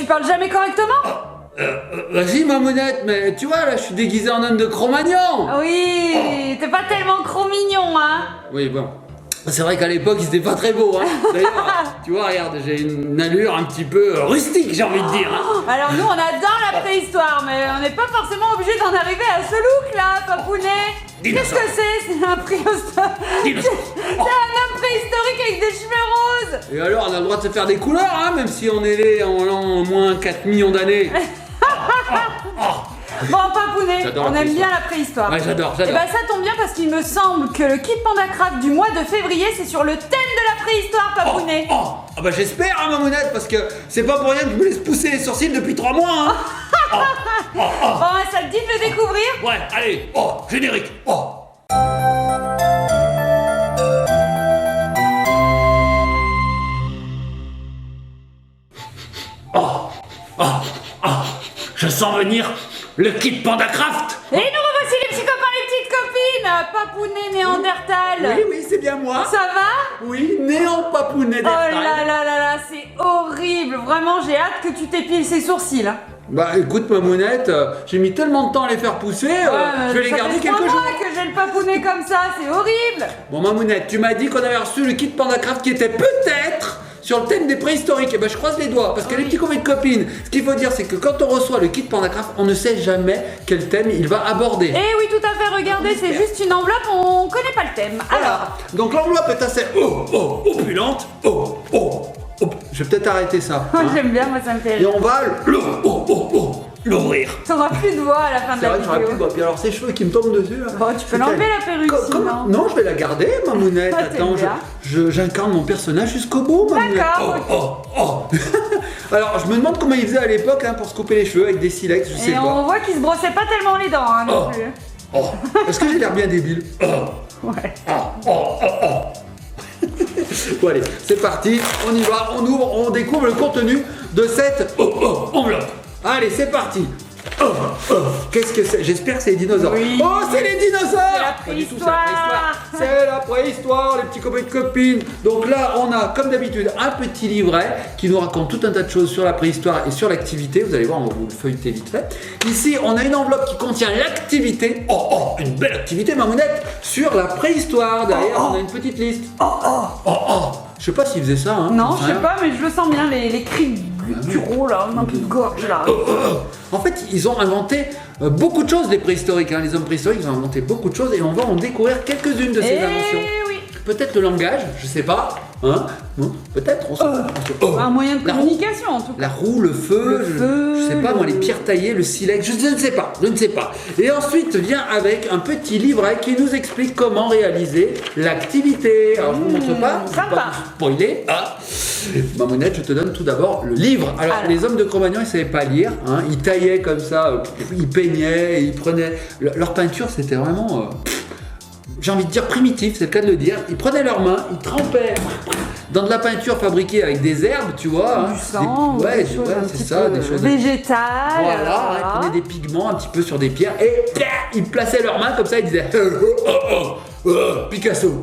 tu parles jamais correctement? Vas-y Mamounette, mais tu vois là, je suis déguisé en homme de Cro-Magnon. Oui, t'es pas tellement mignon, hein? Oui, bon. C'est vrai qu'à l'époque, il était pas très beau, hein. D'ailleurs, tu vois, regarde, j'ai une allure un petit peu rustique, j'ai envie de dire. Hein. Alors nous, on adore la préhistoire, mais on n'est pas forcément obligé d'en arriver à ce look-là, Papounet. Qu'est-ce que c'est? C'est un préhistoire. C'est un homme préhistorique avec des cheveux roses. Et alors, on a le droit de se faire des couleurs, hein, même si on est né en l'an moins 4 millions d'années. Bon, Papounet, J'adore on la aime bien la préhistoire. Ouais, j'adore. Et bah ça tombe bien parce qu'il me semble que le kit PandaCraft du mois de février, c'est sur le thème de la préhistoire, Papounet. Ah bah j'espère, hein, Mamounette, parce que c'est pas pour rien que je me laisse pousser les sourcils depuis 3 mois, hein. Bon, ça te dit de le découvrir? Ouais, allez, générique. Je sens venir le kit PandaCraft. Et nous revoici les petits copains, les petites copines. Papounet Néandertal. Oui, c'est bien moi. Ça va? Oui, néant papounet Oh là là là là, c'est horrible. Vraiment, j'ai hâte que tu t'épiles ses sourcils. Hein. Bah écoute Mamounette, j'ai mis tellement de temps à les faire pousser, je vais les garder quelques jours. C'est moi que j'ai le papounet comme ça, c'est horrible. Bon Mamounette, tu m'as dit qu'on avait reçu le kit PandaCraft qui était peut-être sur le thème des préhistoriques. Et ben je croise les doigts parce que les petits copains de copines, ce qu'il faut dire c'est que quand on reçoit le kit PandaCraft, on ne sait jamais quel thème il va aborder. Eh oui, tout à fait, regardez, c'est juste une enveloppe, on connaît pas le thème. Alors, donc l'enveloppe est assez opulente. Je vais peut-être arrêter ça. Moi j'aime bien, moi ça me fait Et rire. on va l'ouvrir. T'auras plus de voix à la fin de C'est la vrai que j'aurais plus de vidéo. voix. Puis alors ces cheveux qui me tombent dessus là. Bon, tu peux l'enlever la perruque sinon. Non, je vais la garder, Mamounette. Ah, t'aimes Attends, bien. j'incarne mon personnage jusqu'au bout, Mamounette. D'accord. Alors, je me demande comment ils faisaient à l'époque hein, pour se couper les cheveux avec des silex, je sais Et pas. on voit qu'il se brossait pas tellement les dents hein, non plus. Est-ce que j'ai l'air bien débile? Ouais. Bon allez, c'est parti, on y va, on ouvre, on découvre le contenu de cette enveloppe. Allez, c'est parti. Qu'est-ce que c'est? J'espère que c'est les dinosaures. Oui. Oh, c'est les dinosaures! C'est la Pas du tout, préhistoire. c'est la préhistoire, les petits copains et copines. Donc là, on a, comme d'habitude, un petit livret qui nous raconte tout un tas de choses sur la préhistoire et sur l'activité. Vous allez voir, on va vous le feuilleter vite fait. Ici, on a une enveloppe qui contient l'activité. Une belle activité, Mamounette, sur la préhistoire. Derrière, on a une petite liste. Je sais pas s'ils faisaient ça, hein. Non, je sais pas, mais je le sens bien, les cris gutturaux là, un peu de gorge là. En fait, ils ont inventé beaucoup de choses, les préhistoriques. Hein. Les hommes préhistoriques, ils ont inventé beaucoup de choses et on va en découvrir quelques-unes de ces inventions. Oui. Peut-être le langage, je sais pas. Hein peut-être, on sait pas. Un moyen de La roue. communication en tout cas. La roue, le feu, je sais pas moi, les pierres taillées, le silex, je ne sais pas. Et ensuite vient avec un petit livret qui nous explique comment réaliser l'activité. Alors je vous montre pas, je vais sympa. pas vous spoiler. Mamounette, je te donne tout d'abord le livre. Alors les hommes de Cro-Magnon, ils savaient pas lire, hein. Ils taillaient comme ça, ils peignaient, ils prenaient. Leur peinture, c'était vraiment. J'ai envie de dire primitif, c'est le cas de le dire. Ils prenaient leurs mains, ils trempaient dans de la peinture fabriquée avec des herbes, tu vois. Du sang, des choses un c'est petit ça, peu des choses. végétales. Voilà, ils prenaient des pigments un petit peu sur des pierres et ils plaçaient leurs mains comme ça, ils disaient Picasso.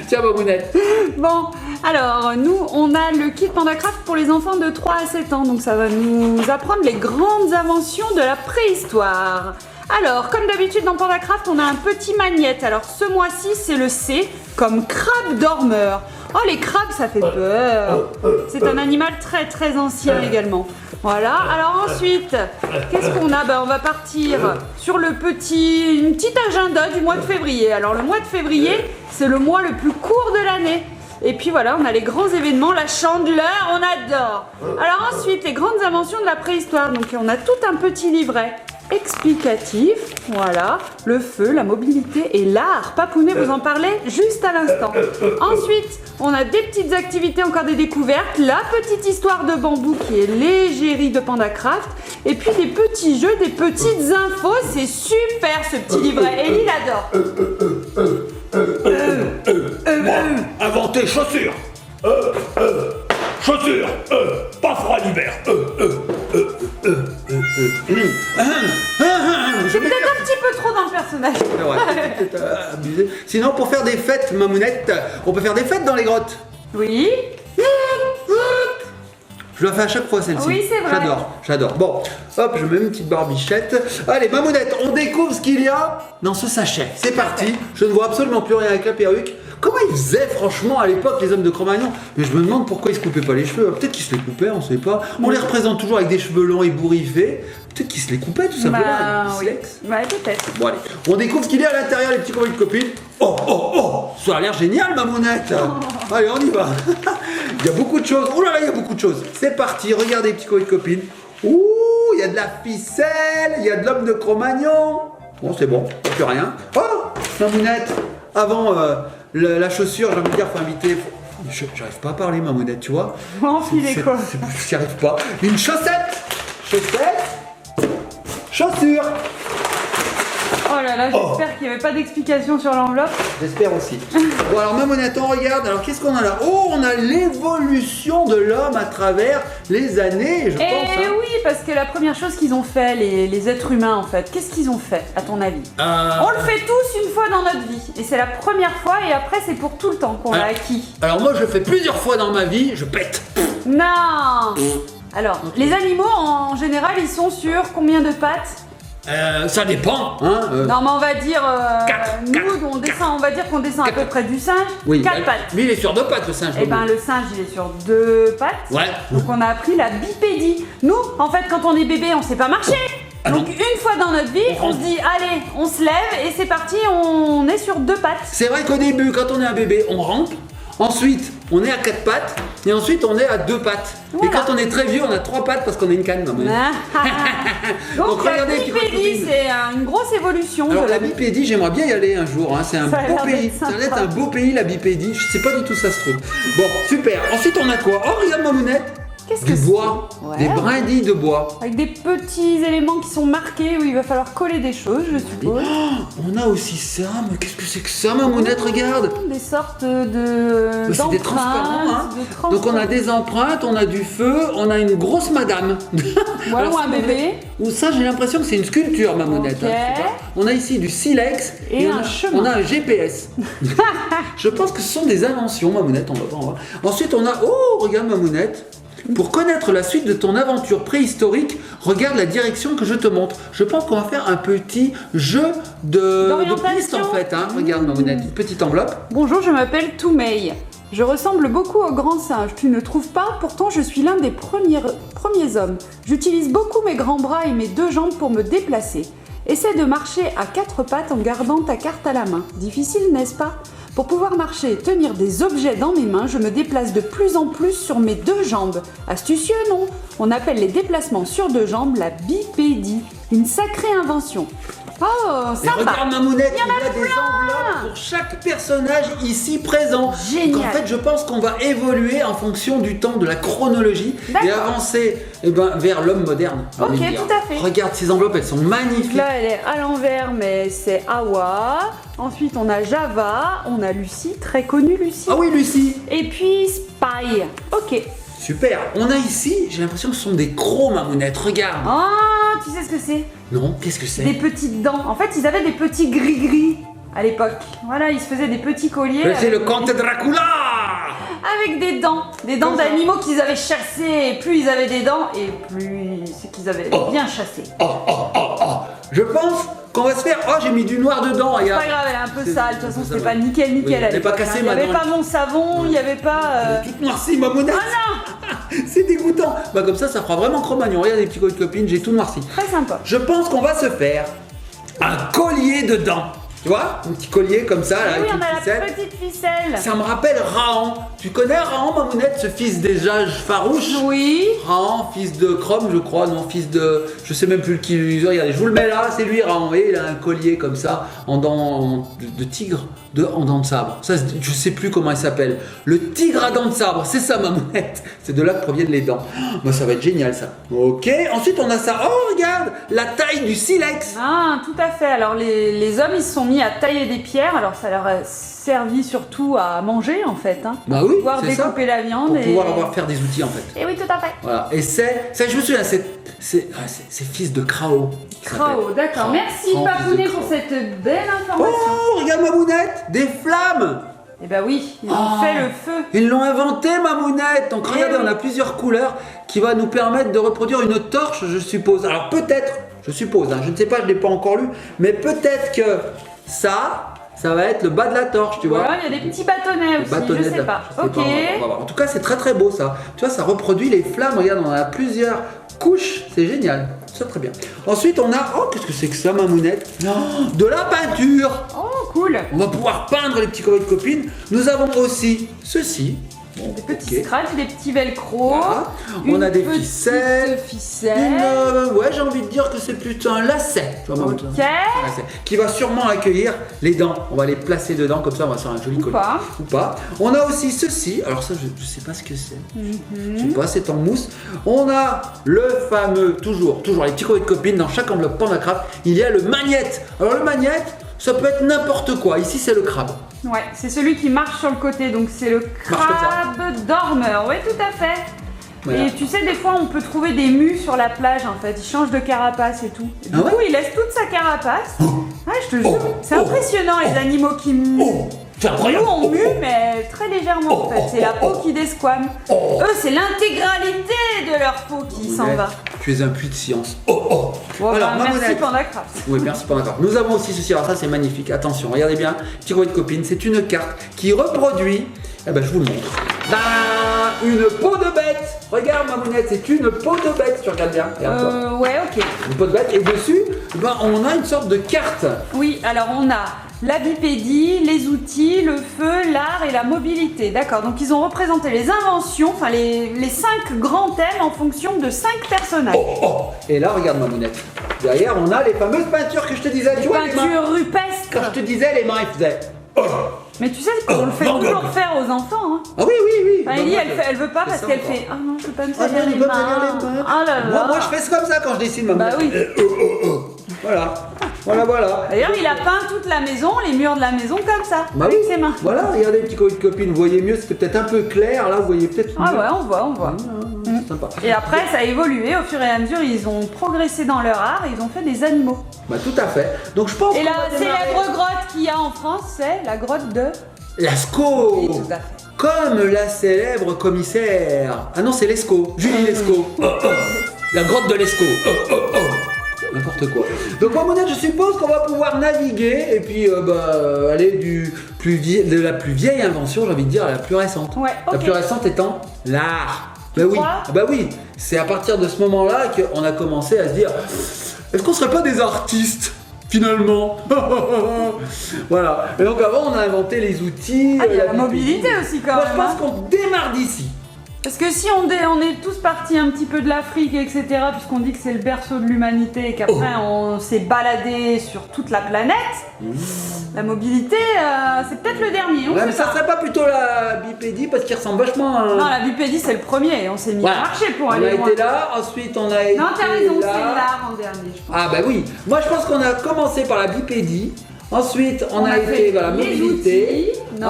Tiens, Mamounette. Bon, alors nous on a le kit PandaCraft pour les enfants de 3 à 7 ans, donc ça va nous apprendre les grandes inventions de la préhistoire. Alors, comme d'habitude dans PandaCraft, on a un petit magnète. Alors ce mois-ci, c'est le C, comme crabe dormeur. Oh, les crabes, ça fait peur. C'est un animal très très ancien également. Voilà, alors ensuite, qu'est-ce qu'on a? On va partir sur une petite agenda du mois de février. Alors le mois de février, c'est le mois le plus court de l'année. Et puis voilà, on a les grands événements, la chandeleur, on adore. Alors ensuite, les grandes inventions de la préhistoire. Donc on a tout un petit livret explicatif, voilà, le feu, la mobilité et l'art. Papounet, vous en parlez juste à l'instant. Ensuite, on a des petites activités, encore des découvertes, la petite histoire de bambou qui est l'égérie de PandaCraft, et puis des petits jeux, des petites infos, c'est super ce petit livret, et il adore. Inventer chaussures. Chaussures. Pas froid l'hiver. C'est peut-être un petit peu trop dans le personnage. Ouais, peut-être abusé. Sinon, pour faire des fêtes, Mamounette, on peut faire des fêtes dans les grottes. Oui. Je la fais à chaque fois celle-ci. Oui, c'est vrai. J'adore. Bon, hop, je mets une petite barbichette. Allez, Mamounette, on découvre ce qu'il y a dans ce sachet. C'est parti. Je ne vois absolument plus rien avec la perruque. Comment ils faisaient franchement à l'époque les hommes de Cro-Magnon? Mais je me demande pourquoi ils se coupaient pas les cheveux. Peut-être qu'ils se les coupaient, on sait pas. On les représente toujours avec des cheveux longs ébouriffés. Peut-être qu'ils se les coupaient tout simplement. Bah avec du oui, silex. bah, peut-être. Bon allez, on découvre ce qu'il y a à l'intérieur les petits copains de copines. Oh, ça a l'air génial Mamounette. Allez, on y va. Il y a beaucoup de choses. Oh là là, il y a beaucoup de choses. C'est parti, regardez les petits copains de copines. Ouh, il y a de la ficelle, il y a de l'homme de Cro-Magnon. Bon, c'est bon, il n'y a plus rien. Oh, Mamounette, avant la chaussure, j'ai envie de dire, faut inviter. J'arrive pas à parler, Mamounette, tu vois. Enfilez quoi? J'y arrive pas. Une chaussette. Chaussure. Oh là là, j'espère qu'il n'y avait pas d'explication sur l'enveloppe. J'espère aussi. Bon alors Mamounette, on regarde. Alors qu'est-ce qu'on a là? Oh, on a l'évolution de l'homme à travers les années, je pense. Eh oui, parce que la première chose qu'ils ont fait, les êtres humains en fait, qu'est-ce qu'ils ont fait à ton avis? On le fait tous une fois dans notre vie. Et c'est la première fois et après c'est pour tout le temps qu'on l'a acquis. Alors moi je le fais plusieurs fois dans ma vie, je pète. Non. Alors, les animaux en général ils sont sur combien de pattes? Ça dépend, hein. Non mais on va dire, Quatre. on va dire qu'on descend à peu près du singe, Oui. 4 pattes. Mais il est sur 2 pattes le singe. Et ben le singe il est sur 2 pattes. Ouais. Donc on a appris la bipédie. Nous, en fait, quand on est bébé, on sait pas marcher. Donc une fois dans notre vie, on se dit allez, on se lève et c'est parti, on est sur 2 pattes. C'est vrai qu'au début, quand on est un bébé, on rampe. Ensuite, on est à 4 pattes. Et ensuite, on est à 2 pattes. Voilà. Et quand on est très vieux, on a 3 pattes parce qu'on a une canne, maman. Donc la regardez, petit bipédie, copine. c'est une grosse évolution. Alors de la bipédie, j'aimerais bien y aller un jour, hein. C'est un Ça a beau l'air pays, d'être ça a l'air sympa. d'être un beau pays la bipédie, je sais pas du tout ça se trouve. Bon, super, ensuite on a quoi? Oh regarde Mamounette, Qu'est-ce du que bois, c'est? des Ouais. brindilles de bois. Avec des petits éléments qui sont marqués où il va falloir coller des choses, je suppose. On a aussi ça, mais qu'est-ce que c'est que ça Mamounette, regarde. Des sortes de C'est des transparents, hein. Donc on a des empreintes, on a du feu, on a une grosse madame. Voilà, ou un bébé. Ou ça j'ai l'impression que c'est une sculpture Mamounette. Ok. Hein, tu vois. On a ici du silex Et on un a, chemin. on a un GPS. Je pense que ce sont des inventions Mamounette, on va voir. Ensuite on a, oh regarde Mamounette. Pour connaître la suite de ton aventure préhistorique, regarde la direction que je te montre. Je pense qu'on va faire un petit jeu de pistes en fait. Hein. Regarde Mamounette, une petite enveloppe. Bonjour, je m'appelle Toumeille. Je ressemble beaucoup au grand singe, tu ne trouves pas? Pourtant, je suis l'un des premiers hommes. J'utilise beaucoup mes grands bras et mes 2 jambes pour me déplacer. Essaie de marcher à 4 pattes en gardant ta carte à la main. Difficile, n'est-ce pas? Pour pouvoir marcher et tenir des objets dans mes mains, je me déplace de plus en plus sur mes 2 jambes. Astucieux, non? On appelle les déplacements sur 2 jambes la bipédie. Une sacrée invention. Oh, Et sympa! regarde Mamounette, il y a des enveloppes pour chaque personnage ici présent. Génial. Donc en fait, je pense qu'on va évoluer en fonction du temps, de la chronologie et D'accord. avancer vers l'homme moderne. j'ai Ok, envie de dire. tout à fait. Regarde ces enveloppes, elles sont magnifiques. Là, elle est à l'envers, mais c'est Awa. Ensuite, on a Java. On a Lucie, très connue Lucie. Ah oui, Lucie. Et puis Spy. Ok. Super. On a ici, j'ai l'impression que ce sont des crocs, Mamounette. Regarde. Ah, tu sais ce que c'est? Non, qu'est-ce que Des c'est? petites dents. En fait, ils avaient des petits gris-gris à l'époque. Voilà, ils se faisaient des petits colliers. C'est le avec- comte Dracula. Avec des dents Comme ça. d'animaux qu'ils avaient chassés. Et plus ils avaient des dents, et plus c'est qu'ils avaient bien chassé. Oh. Je pense qu'on va se faire. Oh, j'ai mis du noir dedans, C'est regarde. pas grave, elle est un peu C'est- sale. De toute façon, c'est c'était ça, pas ouais. nickel Oui, à elle est l'époque. pas cassée, Il n'y avait maintenant. pas mon savon, il n'y avait pas. Toute noircie, Mamounette. Ah C'est dégoûtant. Bah comme ça fera vraiment Cro-Magnon. Regarde les petits copines, j'ai tout noirci. Très sympa. Je pense qu'on va se faire un collier de dents. Tu vois, un petit collier comme ça, là, Et oui, avec on une a la ficelle. petite ficelle. Ça me rappelle Rahan. Tu connais Rahan, Mamounette, ce fils des âges farouches? Oui. Rahan, fils de Chrome, je crois, non, fils de. Je sais même plus qui. Regardez, je vous le mets là, c'est lui, Rahan. Vous voyez, il a un collier comme ça, en dents de tigre, en dents de sabre. Ça, je sais plus comment il s'appelle. Le tigre à dents de sabre, c'est ça, Mamounette. C'est de là que proviennent les dents. Moi, ça va être génial, ça. Ok, ensuite, on a ça. Oh, regarde, la taille du silex. Ah, tout à fait. Alors, les hommes, ils se sont mis à tailler des pierres. Alors, ça leur a servi surtout à manger, en fait. Hein. Bah oui, Pour pouvoir c'est ça. découper la viande. Pour et... pouvoir avoir faire des outils, en fait. Et oui, tout à fait. Voilà. Et c'est, je me souviens, c'est fils de Krao. qui Crao, s'appelle. d'accord. Krao. Merci, Krao, fils de Papounet, Krao. pour cette belle information. Oh, regarde Mamounette, des flammes. Eh ben oui, ils ont fait le feu. Ils l'ont inventé, Mamounette. Donc regardez, oui. on a plusieurs couleurs qui va nous permettre de reproduire une torche, je suppose. Alors peut-être, je suppose, hein, je ne sais pas, je ne l'ai pas encore lu, mais peut-être que ça va être le bas de la torche, tu vois. Voilà, il y a des petits bâtonnets aussi, je sais pas. Ok. On va voir. En tout cas, c'est très très beau ça. Tu vois, ça reproduit les flammes. Regarde, on a plusieurs couches. C'est génial. C'est très bien. Ensuite, on a. Oh, qu'est-ce que c'est que ça, Mamounette? De la peinture. Oh, cool. On va pouvoir peindre les petits copains de copines. Nous avons aussi ceci. Bon, Des petits ok. scratchs, des petits velcro. Voilà. On a des ficelles. Ouais, j'ai envie de dire que c'est plutôt un lacet. Tu vois, Mamounette, Ok. un lacet qui va sûrement accueillir les dents. On va les placer dedans, comme ça, on va faire un joli collier. Ou pas. On a aussi ceci. Alors, ça, je sais pas ce que c'est. Je sais pas, c'est en mousse. On a le fameux, toujours les petits copains de copines. Dans chaque enveloppe PandaCraft, il y a le magnète. Alors, le magnète, ça peut être n'importe quoi. Ici, c'est le crabe. Ouais, c'est celui qui marche sur le côté, donc c'est le crabe dormeur. Oui, tout à fait. Voilà. Et tu sais, des fois, on peut trouver des mus sur la plage, en fait. Il change de carapace et tout. Et du coup, il laisse toute sa carapace. Ouais, je te jure. C'est impressionnant, les animaux qui muent. C'est incroyable. Nous, on mue, mais très légèrement, en fait. C'est la peau qui desquame. Eux, c'est l'intégralité de leur peau qui s'en va. Tu es un puits de science. Bon, Alors, merci Mamounette. PandaCraft. Oui, merci PandaCraft. Nous avons aussi ceci. Alors ça, c'est magnifique. Attention, regardez bien. Petit copain de copine, c'est une carte qui reproduit. Eh ben, je vous le montre. Une peau de bête. Regarde, Mamounette, c'est une peau de bête. Tu regardes bien. Regarde-toi. Ouais, ok. Une peau de bête. Et dessus, on a une sorte de carte. Oui, alors on a la bipédie, les outils, le feu, l'art et la mobilité. D'accord, donc ils ont représenté les inventions, enfin les 5 grands thèmes en fonction de 5 personnages. Et là, regarde, Mamounette. Derrière, on a les fameuses peintures que je te disais. Tu vois, les mains. Peinture rupestre. Quand je te disais, les mains, ils faisaient. Mais tu sais qu'on le fait toujours faire aux enfants. Hein. Ah oui. Enfin, Ellie, elle veut pas parce qu'elle fait. Ah non, je peux pas me salir les mains. Oh là là. Moi, je fais comme ça quand je dessine, Mamounette. Bah oui. Voilà. D'ailleurs, il a peint toute la maison, les murs de la maison comme ça, avec ses mains. Voilà, regardez, petit copain de copine, vous voyez mieux, c'était peut-être un peu clair, là, vous voyez peut-être Ah mieux. ouais, on voit. C'est sympa. Et après, ça a évolué au fur et à mesure, ils ont progressé dans leur art et ils ont fait des animaux. Bah tout à fait. Donc je pense Et qu'on la va démarrer. célèbre grotte qu'il y a en France, c'est la grotte de Lascaux. Oui, tout à fait. Comme la célèbre commissaire. Ah non, c'est Lescaut, Julie Lescaut. La grotte de Lescaut. N'importe quoi. Donc Mamounette, je suppose qu'on va pouvoir naviguer et puis aller de la plus vieille invention, j'ai envie de dire, à la plus récente. Ouais, ok. La plus récente étant l'art. crois Bah oui, c'est à partir de ce moment-là qu'on a commencé à se dire, est-ce qu'on serait pas des artistes finalement? Voilà. Et donc avant, on a inventé les outils. Ah, il y a la mobilité aussi quand Moi, même. je pense hein. qu'on démarre d'ici. Parce que si on est tous partis un petit peu de l'Afrique, etc., puisqu'on dit que c'est le berceau de l'humanité et qu'après on s'est baladé sur toute la planète, la mobilité, c'est peut-être le dernier. On Ouais, sait mais ça pas. serait pas plutôt la bipédie parce qu'il ressemble vachement à un... Non, la bipédie c'est le premier et on s'est mis à marcher pour aller On loin. a été là, ensuite on a été Non, t'as raison, c'est là. l'art en dernier, je pense. Ah bah oui, moi je pense qu'on a commencé par la bipédie, ensuite on a fait été vers la les mobilité. outils, non,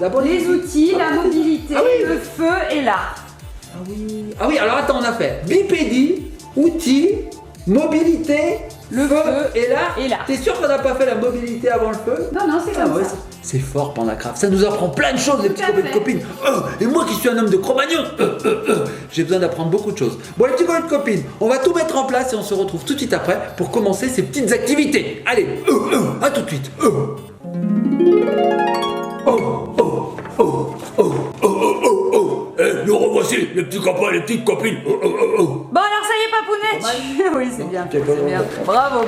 D'abord les outils, la mobilité, Ah oui. le feu et l'art. Ah oui, alors attends, on a fait bipédie, outils, mobilité, Le feu et là. et l'art. T'es sûr qu'on n'a pas fait la mobilité avant le feu? Non, c'est comme ça. C'est fort, PandaCraft. Ça nous apprend plein de choses, les petits Tout à copains de fait. copines. Et moi qui suis un homme de Cro-Magnon, j'ai besoin d'apprendre beaucoup de choses. Bon, les petits copains de copines, on va tout mettre en place et on se retrouve tout de suite après pour commencer ces petites activités. Allez, à tout de suite. Nous revoici, les petits copains, les petites copines. Bon alors ça y est Papounette. Oui c'est bien, C'est bon. bien. Bravo.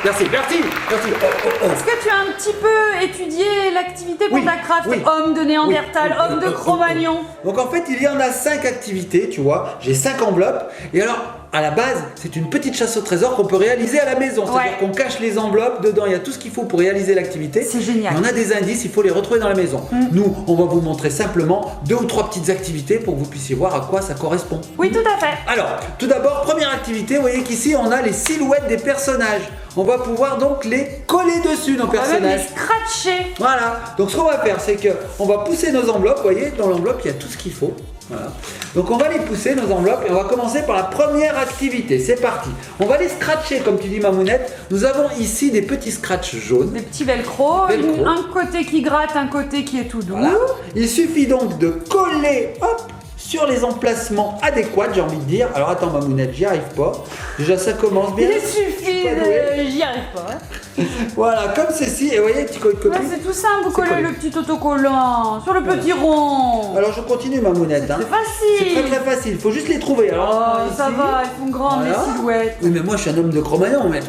Merci. Est-ce que tu as un petit peu étudié l'activité Oui, PandaCraft? oui. Homme de Néandertal, homme de Cro-Magnon. Donc en fait, il y en a 5 activités, tu vois. J'ai 5 enveloppes. Et alors, à la base, c'est une petite chasse au trésor qu'on peut réaliser à la maison. C'est-à-dire Ouais. qu'on cache les enveloppes, dedans il y a tout ce qu'il faut pour réaliser l'activité. C'est génial. Et on a des indices, il faut les retrouver dans la maison. Nous, on va vous montrer simplement 2 ou 3 petites activités pour que vous puissiez voir à quoi ça correspond. Oui tout à fait. Alors, tout d'abord, première activité, vous voyez qu'ici on a les silhouettes des personnages. On va pouvoir donc les coller dessus, nos On va même les personnages. scratcher. Voilà, donc ce qu'on va faire, c'est que on va pousser nos enveloppes, vous voyez, dans l'enveloppe il y a tout ce qu'il faut. Voilà. Donc on va les pousser nos enveloppes et on va commencer par la première activité. C'est parti. On va les scratcher comme tu dis Mamounette. Nous avons ici des petits scratchs jaunes. Des petits velcro, un côté qui gratte, un côté qui est tout doux. Voilà. Il suffit donc de coller hop, sur les emplacements adéquats, j'ai envie de dire. Alors attends Mamounette, j'y arrive pas. Déjà ça commence bien. Il suffit de... J'y arrive pas. Hein. Voilà, comme ceci. Et vous voyez, petit copine. Ouais, c'est tout simple, vous collez le petit autocollant sur le petit rond. Alors je continue Mamounette. C'est facile. C'est très facile, il faut juste les trouver. Alors, ça va, elles font grandes les silhouettes. Oui mais moi je suis un homme de Cro-Magnon, mais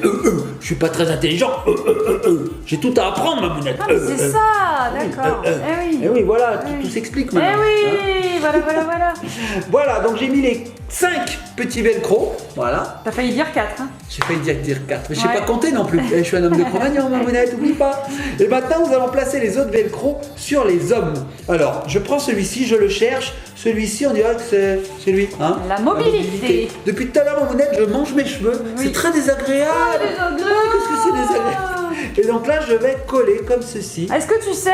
je suis pas très intelligent. J'ai tout à apprendre Mamounette. Ah mais c'est ça, d'accord. Eh oui, voilà, tout s'explique maintenant. Eh oui, voilà. Voilà, donc j'ai mis les 5 petits velcro. Voilà. T'as failli dire 4. Hein. J'ai failli dire 4, mais je sais pas compter non plus. Je suis un homme de Cro-Magnon, Mamounette, oublie pas. Et maintenant, nous allons placer les autres velcro sur les hommes. Alors, je prends celui-ci, je le cherche. Celui-ci, on dirait que c'est lui. Hein, la mobilité. Depuis tout à l'heure, Mamounette, je mange mes cheveux. Oui. C'est très désagréable. Qu'est-ce que c'est désagréable? Et donc là, je vais coller comme ceci. Est-ce que tu sais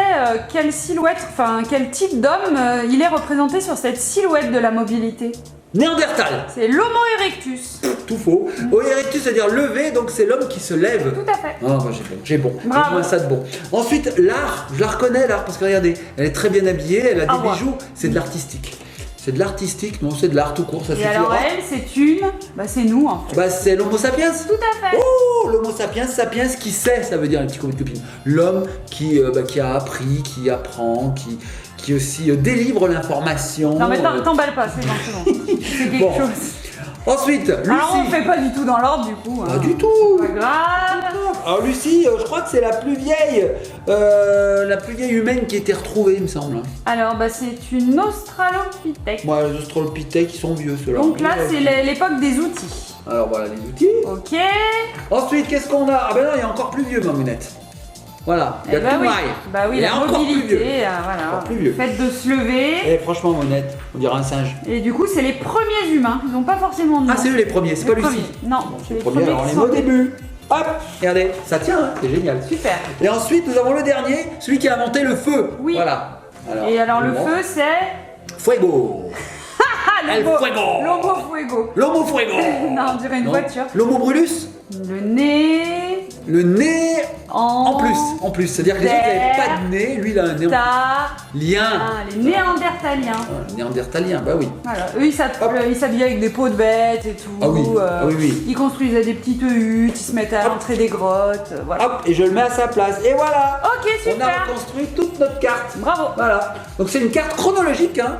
quelle silhouette, enfin quel type d'homme il est représenté sur cette silhouette de la mobilité? Néandertal. C'est l'Homo erectus. Tout faux. Homo erectus, c'est-à-dire levé, donc c'est l'homme qui se lève. Tout à fait. Oh, bah, j'ai bon. J'ai ça de bon. Ensuite, l'art, je la reconnais, l'art, parce que regardez, elle est très bien habillée, elle a des bijoux, c'est de l'artistique. C'est de l'artistique, non, c'est de l'art tout court, ça suffira. Et alors elle, c'est une, c'est nous en fait. Bah c'est l'homo sapiens. Tout à fait. Oh, l'homo sapiens, sapiens qui sait, ça veut dire les petits copines. L'homme qui a appris, qui apprend, qui aussi délivre l'information. Non mais t'emballes pas, c'est bon. C'est quelque chose. Ensuite, Lucie. Alors on fait pas du tout dans l'ordre du coup. Pas du tout. Pas grave. Alors Lucie, je crois que c'est la plus vieille humaine qui a été retrouvée, il me semble. Alors c'est une australopithèque. Ouais, les australopithèques, ils sont vieux ceux-là. Donc là c'est l'époque des outils. Alors voilà les outils. Ok. Ensuite, qu'est-ce qu'on a? Ah ben non, il y a encore plus vieux, Mamounette. Voilà, il y a tout maille. Bah oui, la mobilité, voilà. Encore plus vieux. Fait de se lever. Et franchement, Mamounette, on dirait un singe. Et du coup, c'est les premiers humains. Ils n'ont pas forcément de nom. Ah, c'est eux les premiers, c'est pas Lucie. Non, c'est les premiers. Alors, on les met au début. Hop, regardez, ça tient, hein, c'est génial. Super. Et ensuite, nous avons le dernier, celui qui a inventé le feu. Oui. Voilà. Et alors, le feu, c'est. Fuego. El fuego. L'homo fuego. L'homo fuego. Non, on dirait une voiture. L'homo brulus. Le nez. Le nez en plus. C'est-à-dire que les autres n'avaient pas de nez, lui il a un nez les néandertaliens. Les néandertaliens, bah oui. Voilà. Eux ils s'habillaient avec des peaux de bêtes et tout. Ah oui. Ils construisaient des petites huttes, ils se mettaient à l'entrée des grottes. Voilà. Hop, et je le mets à sa place. Et voilà. Ok, super. On a reconstruit toute notre carte. Bravo. Voilà. Donc c'est une carte chronologique, hein.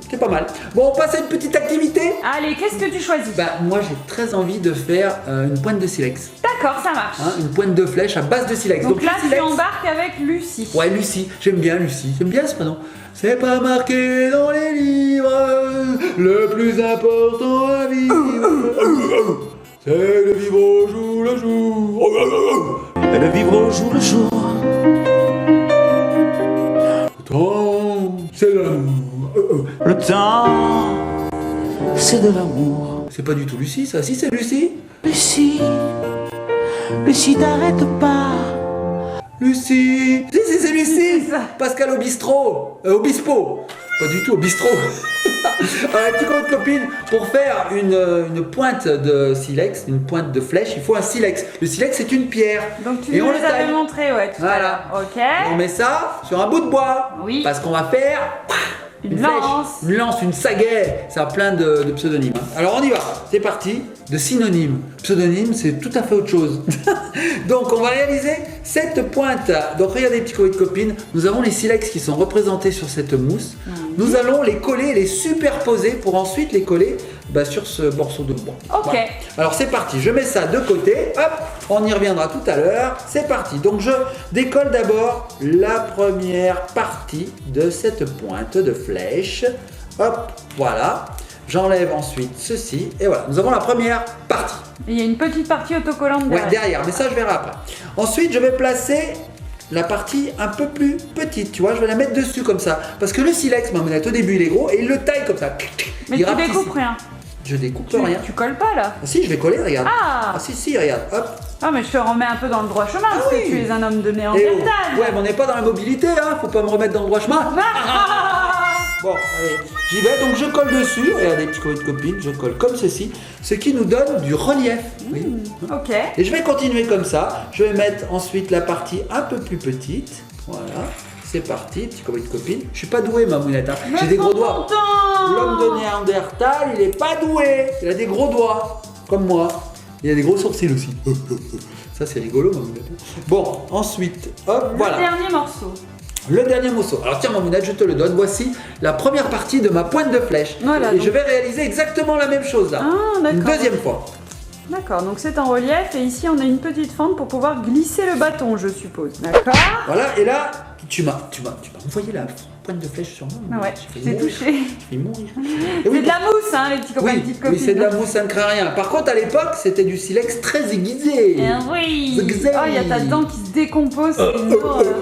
C'est pas mal. Bon, on passe à une petite activité. Allez, qu'est-ce que tu choisis? Bah moi j'ai très envie de faire une pointe de silex. D'accord, ça marche. Une pointe de flèche à base de silex. Donc là tu embarques avec Lucie. Ouais, Lucie. J'aime bien Lucie. J'aime bien ce prénom. C'est pas marqué dans les livres. Le plus important à vivre, c'est de vivre au jour le jour. Et de vivre au jour le jour. C'est de l'amour. Le temps, c'est de l'amour. C'est pas du tout Lucie, ça. Si, c'est Lucie. Lucie, t'arrête pas. Lucie. Si, c'est Lucie. Pascal Obispo. Pas du tout, au bistrot. Petite copine, pour faire une pointe de silex, une pointe de flèche, il faut un silex. Le silex, c'est une pierre. Donc tu nous les avais montré, ouais, tout à l'heure. Ok. On met ça sur un bout de bois. Oui. Parce qu'on va faire une lance, une sagaie. Ça a plein de pseudonymes. Alors on y va, c'est parti. De synonymes. Pseudonyme, c'est tout à fait autre chose. Donc on va réaliser cette pointe. Donc regardez petits copines, nous avons les silex qui sont représentés sur cette mousse. Nous allons les coller, les superposer pour ensuite les coller sur ce morceau de bois. Ok. Voilà. Alors c'est parti, je mets ça de côté. Hop, on y reviendra tout à l'heure. C'est parti. Donc je décolle d'abord la première partie de cette pointe de flèche. Hop, voilà. J'enlève ensuite ceci et voilà, nous avons la première partie. Il y a une petite partie autocollante derrière. Ouais, derrière, mais ça je verrai après. Ensuite, je vais placer la partie un peu plus petite, tu vois, je vais la mettre dessus comme ça. Parce que le silex, Mamounette, au début il est gros et il le taille comme ça. Mais tu découpes rien. Je découpe rien. Tu colles pas là. Ah si, je vais coller, regarde. Ah si, regarde, hop. Ah mais je te remets un peu dans le droit chemin parce que tu es un homme de Néandertal. Ouais, mais on n'est pas dans la mobilité, hein, faut pas me remettre dans le droit chemin. Bon, allez, j'y vais. Donc je colle dessus. Regardez, petits copains de copines, je colle comme ceci. Ce qui nous donne du relief. Oui. Ok. Et je vais continuer comme ça. Je vais mettre ensuite la partie un peu plus petite. Voilà. C'est parti, petits copains de copines. Je suis pas doué, Mamounette. Hein. J'ai des gros doigts. L'homme de Néandertal, il est pas doué. Il a des gros doigts, comme moi. Il a des gros sourcils aussi. Ça, c'est rigolo, Mamounette. Bon, ensuite, hop, voilà. Le dernier morceau. Le dernier morceau. Alors tiens Mamounette, je te le donne. Voici la première partie de ma pointe de flèche. Voilà, et donc... je vais réaliser exactement la même chose là. Ah, d'accord. Une deuxième fois. D'accord, donc c'est en relief et ici on a une petite fente pour pouvoir glisser le bâton, je suppose. D'accord. Voilà, et là, tu m'as envoyé la pointe de flèche sur moi. Ah ouais, J'ai je t'ai mourir. touché. J'ai failli mourir. Et C'est oui, de la mousse, hein, les petits copains, les oui, petites copines. oui, c'est de la mousse, ça ne craint rien. Par contre, à l'époque, c'était du silex très aiguisé. Oui. Zigzag. Oh, il y a ta dent qui se décompose. C'est une horreur.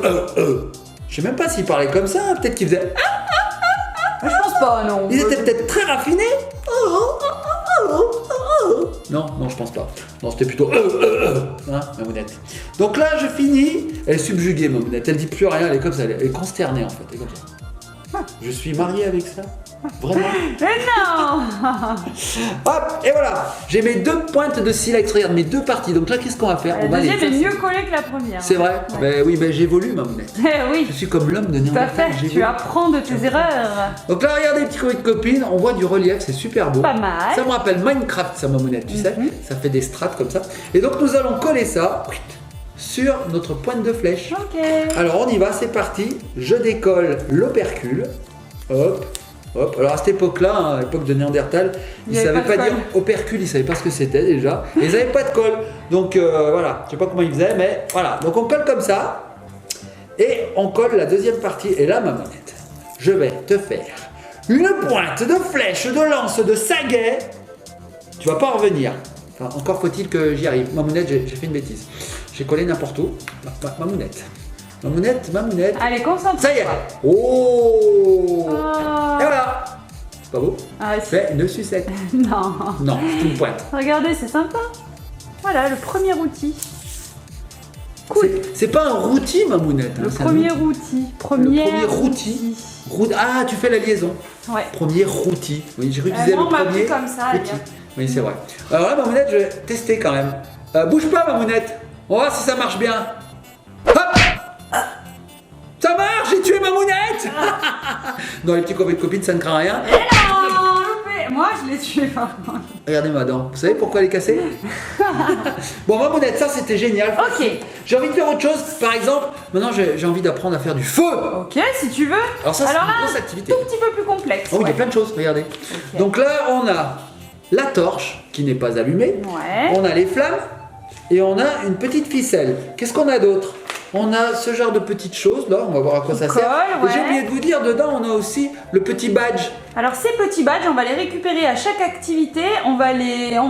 Je sais même pas s'il parlait comme ça, peut-être qu'il faisait. Je pense pas, non. Il était peut-être très raffiné. Non, non, je pense pas. Non, c'était plutôt. Hein, Mamounette. Donc là, je finis. Elle est subjuguée, Mamounette. Elle dit plus rien, elle est comme ça. Elle est consternée en fait. Elle est comme ça. Je suis marié avec ça. Vraiment. Mais non. Hop, et voilà. J'ai mes deux pointes de silex. Regarde, mes deux parties. Donc là, qu'est-ce qu'on va faire? La On va les deuxième est faire. mieux collée que la première. C'est vrai. Ouais. Ben oui, ben j'évolue, Mamounette. Eh oui. Je suis comme l'homme de Tout à Néandertal. fait, tu apprends de tes erreurs. Donc là, regardez, petits copains de copines, on voit du relief, c'est super beau. Pas mal. Ça me rappelle Minecraft, ça, Mamounette, tu sais. Ça fait des strates comme ça. Et donc, nous allons coller ça sur notre pointe de flèche. Ok. Alors, on y va, c'est parti. Je décolle l'opercule. Hop, hop. Alors, à cette époque-là, hein, à l'époque de Néandertal, ils Il y ne avait savaient pas pas de dire colle. opercule, ils ne savaient pas ce que c'était déjà. Et ils n'avaient pas de colle. Donc, voilà, je ne sais pas comment ils faisaient, mais voilà. Donc, on colle comme ça. Et on colle la deuxième partie. Et là, Mamounette, je vais te faire une pointe de flèche, de lance, de saguet. Tu vas pas en revenir. Enfin, encore faut-il que j'y arrive. Mamounette, j'ai fait une bêtise. J'ai collé n'importe où. Mamounette. Mamounette, Mamounette. Allez, concentre-toi. Ça y est. Oh. Oh. Et voilà. C'est pas beau? Ah, c'est- Fais une sucette. Non. Non, c'est une pointe. Regardez, c'est sympa. Voilà, le premier outil. Cool. C'est pas un routil, Mamounette. hein, Le c'est un premier outil. outil. premier outil. Ah, tu fais la liaison. Ouais. Premier routil. Oui, j'ai réutilisé moi, le on m'a premier pris comme ça, outil. regarde. Oui, c'est vrai. Alors là, Mamounette, je vais tester quand même. Bouge pas, Mamounette. On va voir si ça marche bien. Hop. Ça marche, j'ai tué Mamounette. Non, les petits copains de copines, ça ne craint rien. Et non, loupé. Moi, je l'ai tué par contre. Regardez ma dent. Vous savez pourquoi elle est cassée? Bon, Mamounette, ça c'était génial. Ok. J'ai envie de faire autre chose. Par exemple, maintenant j'ai envie d'apprendre à faire du feu. Ok, si tu veux. Alors ça, c'est une là, grosse activité. tout petit peu plus complexe. Oh, il y a ouais. plein de choses, regardez. Ok. Donc là, on a la torche qui n'est pas allumée. Ouais. On a les flammes et on a une petite ficelle. Qu'est-ce qu'on a d'autre? On a ce genre de petites choses là, on va voir à quoi ça Colle, sert. Et ouais. j'ai oublié de vous dire, dedans on a aussi le petit badge. Alors ces petits badges, on va les récupérer à chaque activité. On va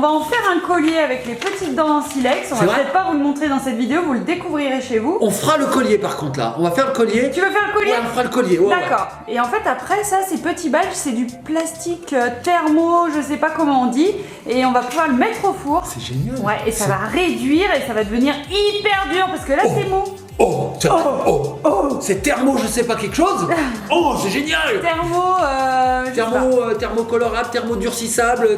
en faire un collier avec les petites dents en silex. On C'est va vrai peut-être pas vous le montrer dans cette vidéo, vous le découvrirez chez vous. On fera le collier par contre là. On va faire le collier. Tu veux faire le collier? Ouais, on fera le collier. Ouais, ouais. D'accord. Et en fait, après ça, ces petits badges, c'est du plastique thermo, je sais pas comment on dit. Et on va pouvoir le mettre au four. C'est génial. Ouais, et ça va réduire et ça va devenir hyper dur parce que là, c'est mou. Oh, c'est thermo, je sais pas quelque chose. Oh, c'est génial. Je sais pas. Thermocolorable, thermodurcissable,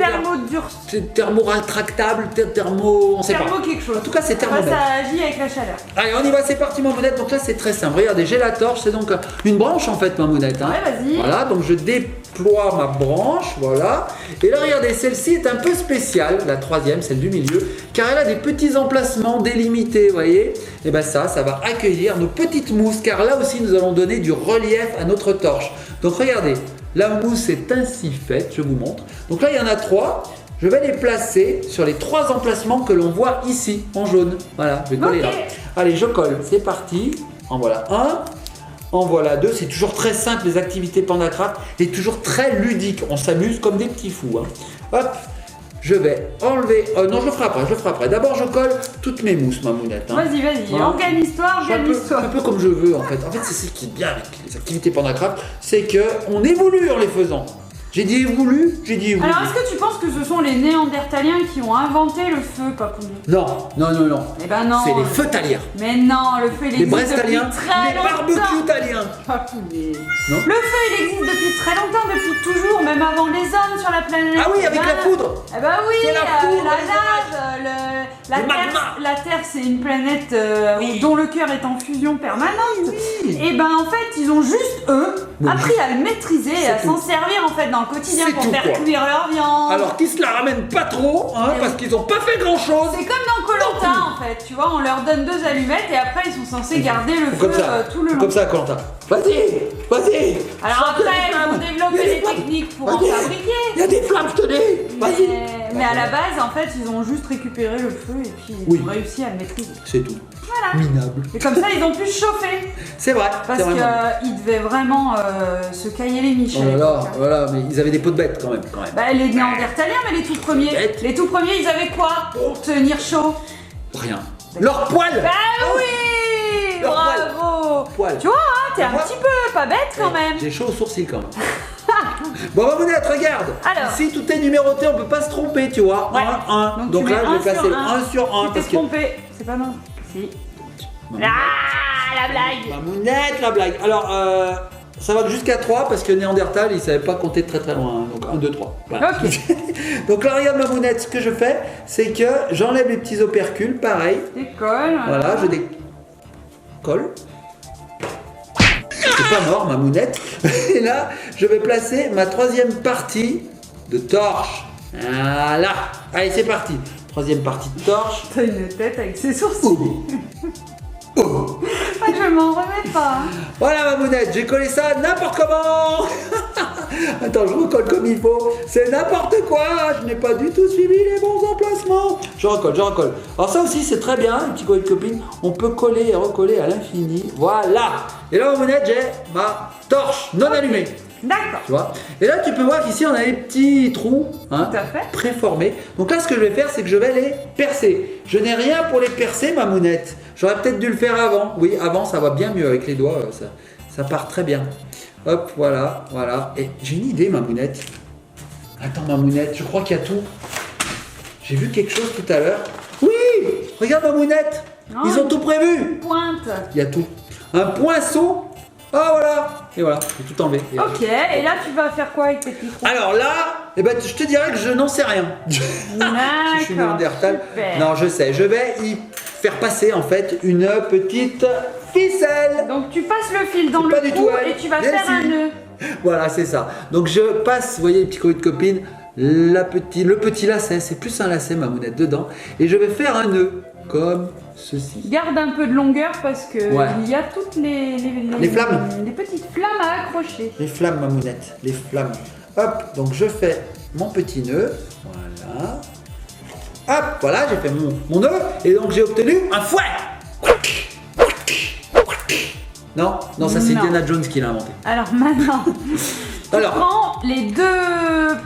thermorétractable, on sait pas. Thermo quelque chose. En tout cas, c'est Enfin, thermomètre. ça agit avec la chaleur. Allez, on y va, c'est parti, Mamounette. Donc là, c'est très simple. Regardez, j'ai la torche, c'est donc une branche en fait, Mamounette. Hein. Ouais, vas-y. Voilà, donc je déploie ma branche, voilà. Et là, regardez, celle-ci est un peu spéciale, la troisième, celle du milieu, car elle a des petits emplacements délimités, vous voyez. Et bien ça va accueillir nos petites mousses, car là aussi, nous allons donner du relief à notre torche. Donc regardez, la mousse est ainsi faite, je vous montre. Donc là, il y en a 3. Je vais les placer sur les 3 emplacements que l'on voit ici, en jaune. Voilà, je vais coller Ok. là. Allez, je colle, c'est parti. En voilà un, en voilà 2. C'est toujours très simple, les activités PandaCraft, et toujours très ludique. On s'amuse comme des petits fous. Hein. Hop, je vais enlever... non, je le ferai après, D'abord, je colle toutes mes mousses, Mamounette. Hein. Vas-y, Voilà. organise-toi, Je suis organise-toi. un peu comme je veux en fait. En fait, c'est ce qui est bien avec les activités PandaCraft, c'est qu'on évolue en les faisant. J'ai dit évolue, j'ai dit évolue. Alors, est-ce que tu penses que ce sont les Néandertaliens qui ont inventé le feu, Papounet? Non, non, non, non. Eh ben non. C'est les feutaliens. Mais non, le feu il Les existe Brestaliens, depuis très les longtemps. barbecues-taliens. Papounet. Non. Le feu il existe depuis très longtemps, depuis toujours, même avant les hommes sur la planète. Ah oui, avec Eh la ben, foudre. Eh ben oui, C'est la foudre, la les lave, Le magma. la Terre c'est une planète dont le cœur est en fusion permanente. Oui. Et ben en fait, ils ont juste eux appris à le maîtriser et à C'est s'en tout. servir en fait dans le quotidien C'est pour tout, faire quoi. cuire leur viande. Alors qu'ils se la ramènent pas trop, hein, Eh parce oui. qu'ils ont pas fait grand chose. C'est comme dans Koh-Lanta en fait, tu vois, on leur donne 2 allumettes et après ils sont censés garder le feu Comme ça, tout le long. comme ça, Quentin. Vas-y, vas-y. Alors Sors-toi après, des ils vont flammes. développer Il y a des des flammes. techniques pour en Vas-y. fabriquer. Il y a des flammes, je te dis. Vas-y. Mais à la base, en fait, ils ont juste récupéré le feu et puis ils Oui. ont réussi à le maîtriser. C'est tout. Voilà. Minable. Et comme ça, ils ont pu se chauffer. C'est vrai. Parce c'est vrai. qu'ils devaient vraiment se cailler les miches. Oh à là là, l'époque, hein. voilà, mais ils avaient des peaux de bêtes quand même. Bah, les Néandertaliens, mais les tout premiers. Bête. Les tout premiers, ils avaient quoi pour tenir chaud? Rien. Leur poil. Bah oui. Leur Bravo. Poil. Tu vois, hein, t'es un Moi- petit peu pas bête quand même. J'ai chaud aux sourcils quand même. Bon, Mamounette, regarde. Alors. Ici, tout est numéroté, on peut pas se tromper, tu vois. Ouais. 1, 1. Donc tu là, mets je vais un placer sur 1 sur 1 Tu parce t'es que. trompé. C'est pas non. Si. Mamounette. Ah, la blague. Mamounette, la blague. Alors, ça va jusqu'à 3 parce que Néandertal, il savait pas compter très très loin. Hein. Donc 1, 2, 3. Voilà. Ok. Donc là, regarde Mamounette, ce que je fais, c'est que j'enlève les petits opercules, pareil. Décolle. Voilà, je décolle. C'est pas mort, Mamounette. Et là, je vais placer ma 3e partie de torche. Voilà. Allez, c'est parti. 3e partie de torche. T'as une tête avec ses sourcils. Oh. Oh. Ah, je m'en remets pas. Hein. Voilà, Mamounette, j'ai collé ça n'importe comment. Attends, je recolle comme il faut. C'est n'importe quoi. Je n'ai pas du tout suivi les bons emplacements. Je recolle, je recolle. Alors ça aussi, c'est très bien, les petits copains de copines. On peut coller et recoller à l'infini. Voilà. Et là, Mamounette, j'ai ma torche non allumée. D'accord. Tu vois. Et là, tu peux voir qu'ici, on a des petits trous, hein, Tout à fait. préformés. Donc là, ce que je vais faire, c'est que je vais les percer. Je n'ai rien pour les percer, Mamounette. J'aurais peut-être dû le faire avant. Oui, avant, ça va bien mieux avec les doigts. Ça part très bien. Hop, voilà, voilà. Et j'ai une idée, Mamounette. Attends, Mamounette, je crois qu'il y a tout. J'ai vu quelque chose tout à l'heure. Oui, regarde, Mamounette. Oh, Ils ont tout prévu. Pointe. Il y a tout. Un poinçon. Ah, voilà. Et voilà, j'ai tout enlevé. Et Ok, et là tu vas faire quoi avec tes petits trous? alors là, eh ben, je te dirais que je n'en sais rien. Si je suis Néandertal. super. Non, je sais. Je vais y faire passer en fait une petite ficelle. Donc tu passes le fil dans C'est pas le du trou tout elle. et tu vas Bien faire un si. nœud. Voilà, c'est ça. Donc je passe, vous voyez les petits colis de copines, le petit lacet, c'est plus un lacet, Mamounette, dedans. Et je vais faire un nœud, comme ceci. Garde un peu de longueur parce que Ouais. il y a toutes Les flammes. les petites flammes à accrocher. Les flammes, Mamounette, les flammes. Hop, donc je fais mon petit nœud. Voilà. Hop, voilà, j'ai fait mon nœud. Et donc j'ai obtenu un fouet. Non, non, ça c'est Non. Indiana Jones qui l'a inventé. Alors maintenant, tu Alors, prends les 2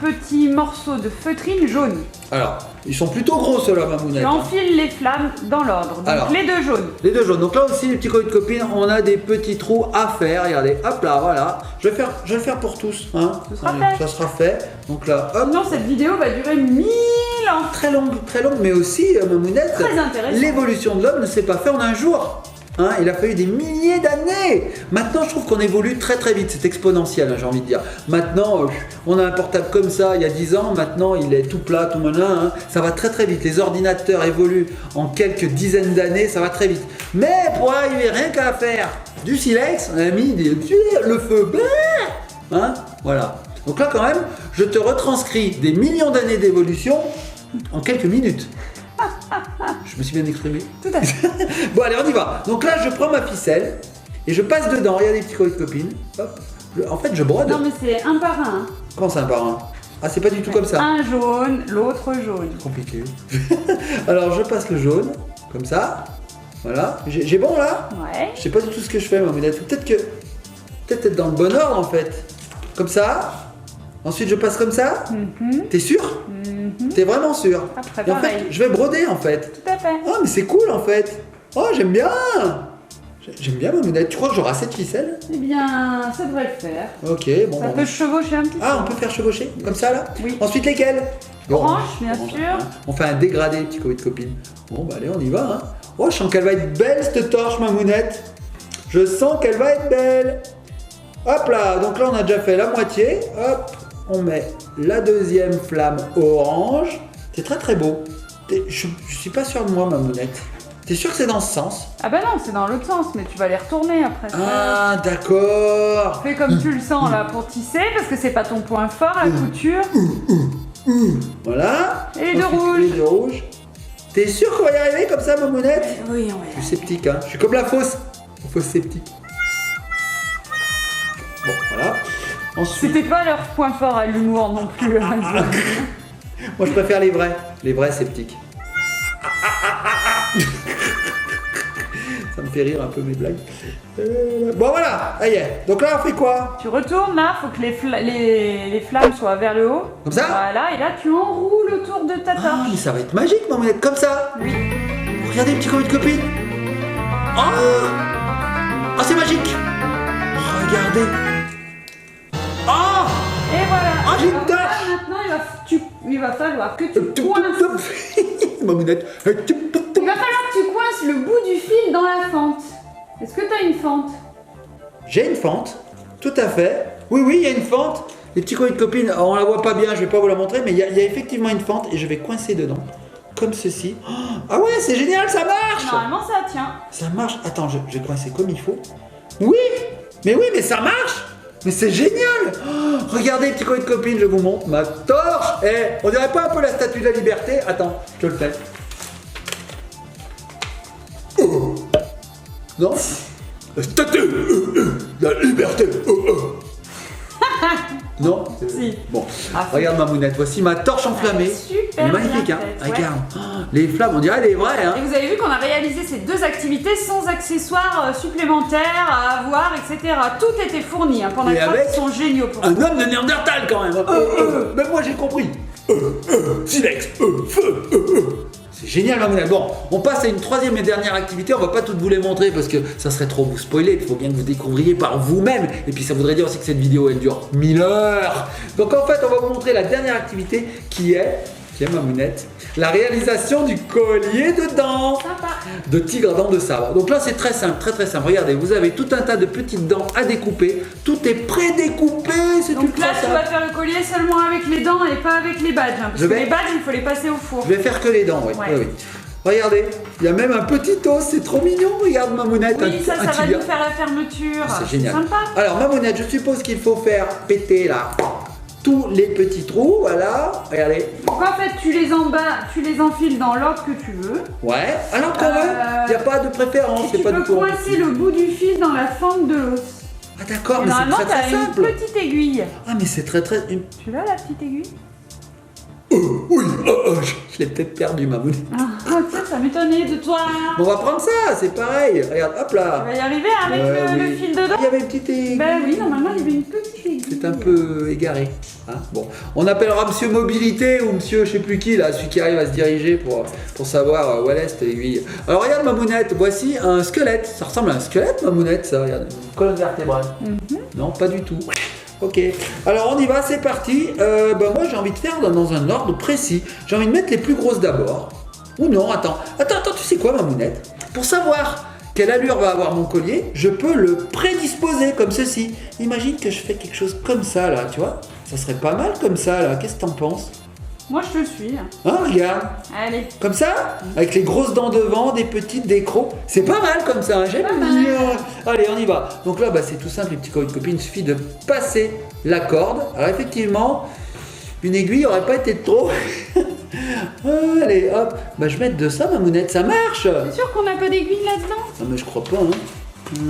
petits morceaux de feutrine jaune. alors, ils sont plutôt gros ceux-là, Mamounette. Tu enfiles les flammes dans l'ordre. Donc Alors. les 2 jaunes. Les 2 jaunes. Donc là aussi, les petits colis de copines, on a des petits trous à faire. Regardez, hop là, voilà. Je vais le faire pour tous. Hein. Ce sera Allez, fait. Ça sera fait. Donc là, hop. Sinon cette vidéo va durer 1000 ans. Très longue, mais aussi, Mamounette, Très intéressant. l'évolution de l'homme ne s'est pas fait en un jour. Hein, il a fallu des milliers d'années. Maintenant, je trouve qu'on évolue très très vite. C'est exponentiel, hein, j'ai envie de dire. Maintenant, on a un portable comme ça il y a 10 ans. Maintenant, il est tout plat, tout malin. Hein. Ça va très très vite. Les ordinateurs évoluent en quelques dizaines d'années. Ça va très vite. Mais pour arriver, rien qu'à faire du silex, on a mis le feu. Hein, voilà. Donc là, quand même, je te retranscris des millions d'années d'évolution en quelques minutes. Je me suis bien exprimé. Tout à fait. Bon, allez, on y va. Donc là, je prends ma ficelle et je passe dedans. Regardez les petits colis de copines. Hop. En fait, je brode. Non mais c'est un par un. Comment ça, un par un? Ah, c'est pas du tout comme ça. Un jaune, l'autre jaune. Compliqué. Alors, je passe le jaune, comme ça. Voilà. J'ai bon là? Ouais. Je sais pas du tout ce que je fais, Mamounette. Peut-être être dans le bon ordre en fait. Comme ça. Ensuite, je passe comme ça. T'es sûr? T'es vraiment sûr? Après, Et en fait, pareil. je vais broder en fait. Tout à fait. Oh, mais c'est cool en fait. Oh, j'aime bien. J'aime bien Mamounette. Tu crois que j'aurai assez de ficelle? Eh bien, ça devrait le faire. Ok, bon. Ça bon. peut chevaucher un petit peu. Ah, on peut faire chevaucher comme ça là? Oui. Ensuite lesquels? Orange, bien Orange, sûr. hein. On fait un dégradé, petit copine. Bon, bah allez, on y va. Hein. Oh, je sens qu'elle va être belle cette torche, Mamounette. Je sens qu'elle va être belle. Hop là, donc là on a déjà fait la moitié. Hop, on met la deuxième flamme orange. C'est très très beau. Je suis pas sûr de moi, Mamounette. T'es sûr que c'est dans ce sens? Ah bah non, c'est dans l'autre sens, mais tu vas les retourner après. Ah, d'accord. Fais comme tu le sens là pour tisser, parce que c'est pas ton point fort, la couture. Voilà. Et les deux Ensuite, rouges. Les deux rouges. T'es sûr qu'on va y arriver comme ça, Mamounette? Oui, Je suis sceptique, hein. Je suis comme la fausse sceptique. Bon, voilà. Ensuite, C'était pas leur point fort à l'humour non plus. moi je préfère les vrais sceptiques. Ça me fait rire un peu mes blagues. Bon voilà, ça y est. Donc là on fait quoi? Tu retournes là, faut que les flammes soient vers le haut. Comme ça? Voilà, et là tu enroules autour de ta Ah, torche. mais ça va être magique, Mamounette, comme ça. Oui. Regardez, petit copine. Oh, oh c'est magique. Regardez. Oh, Et voilà. Ah, j'ai une Alors torche. là, maintenant, il va falloir que tu coinces. Mamounette. Il va falloir que tu coinces le bout du fil dans la fente. Est-ce que tu as une fente? J'ai une fente, tout à fait. Oui, il y a une fente. Les petits copines, on la voit pas bien, je vais pas vous la montrer, mais il y a effectivement une fente et je vais coincer dedans, comme ceci. Oh, ah ouais, c'est génial, ça marche. Normalement, ça tient. Ça marche. Attends, je vais coincer comme il faut. Oui, mais ça marche. Mais c'est génial. Oh, regardez, petits copines, je vous montre ma torche. Eh, on dirait pas un peu la statue de la liberté? Attends, je te le fais. Oh. Non? La statue de la liberté. Non? Si. Bon, Ah, regarde Mamounette, voici ma torche enflammée. Super Elle est magnifique, bien hein? faite, ouais. Regarde, oh, les flammes, on dirait les vraies, hein? Et vous avez vu qu'on a réalisé ces deux activités sans accessoires supplémentaires à avoir, etc. Tout était fourni. Hein. Pendant Et que avec ils sont géniaux pour ça. Un homme de Néandertal quand même. Même moi j'ai compris. Silex, feu. C'est génial, Mamounette. Bon, on passe à une troisième et dernière activité. On va pas toutes vous les montrer parce que ça serait trop vous spoiler. Il faut bien que vous découvriez par vous-même. Et puis ça voudrait dire aussi que cette vidéo elle dure 1000 heures. Donc en fait, on va vous montrer la dernière activité qui est Mamounette, la réalisation du collier de dents. Sympa. De tigre à dents de sabre. Donc là c'est très simple, très simple. Regardez, vous avez tout un tas de petites dents à découper. Tout est pré-découpé. C'est tout Donc là, très tu simple. vas faire le collier seulement avec les dents et pas avec les badges. Hein, parce Je que vais- les badges, il faut les passer au four. Je vais faire que les dents, oui. Ouais. Oui. Regardez, il y a même un petit os, c'est trop mignon. Regarde Mamounette, Oui, ça un va tibia. nous faire la fermeture. C'est génial. Sympa. Alors Mamounette, je suppose qu'il faut faire péter là tous les petits trous, voilà. Regardez. Donc en fait, tu les enfiles dans l'ordre que tu veux. Ouais. Alors quand même, il n'y a pas de préférence, Et c'est tu pas peux du tout. coincer le bout du fil dans la fente de l'os. Ah d'accord, Et mais normalement, c'est tu as très une simple. petite aiguille. Ah mais c'est très. Tu l'as, la petite aiguille? Oui, je l'ai peut-être perdu Mamounette. Ah, tiens, ça m'étonnait de toi. Bon, on va prendre ça, c'est pareil. Regarde, hop Tu là. vas y arriver avec le Oui. fil dedans? Il y avait une petite aiguille. Ben oui, normalement, il y avait une petite aiguille. C'est un peu égaré. Hein, bon, on appellera Monsieur Mobilité ou Monsieur je sais plus qui là, celui qui arrive à se diriger pour savoir où elle est cette aiguille. Alors regarde Mamounette, voici un squelette. Ça ressemble à un squelette Mamounette, ça. Regarde, une colonne vertébrale. Non, pas du tout. Ok. Alors on y va, c'est parti. Moi j'ai envie de faire dans un ordre précis. J'ai envie de mettre les plus grosses d'abord. Ou non, attends, tu sais quoi Mamounette? Pour savoir quelle allure va avoir mon collier, je peux le prédisposer comme ceci. Imagine que je fais quelque chose comme ça là, tu vois. Ça serait pas mal comme ça là, qu'est-ce que t'en penses? Moi, je te suis. Hein, regarde, Allez. comme ça, avec les grosses dents devant, des petites, des crocs. C'est pas mal comme ça, hein, j'aime Pas bien. Allez, on y va. Donc là, c'est tout simple, les petits copines, il suffit de passer la corde. Alors effectivement, une aiguille aurait pas été de trop. Allez, hop. Je vais mettre de ça, Mamounette, ça marche. T'es sûr qu'on n'a pas d'aiguille là-dedans? Non mais je crois pas, hein.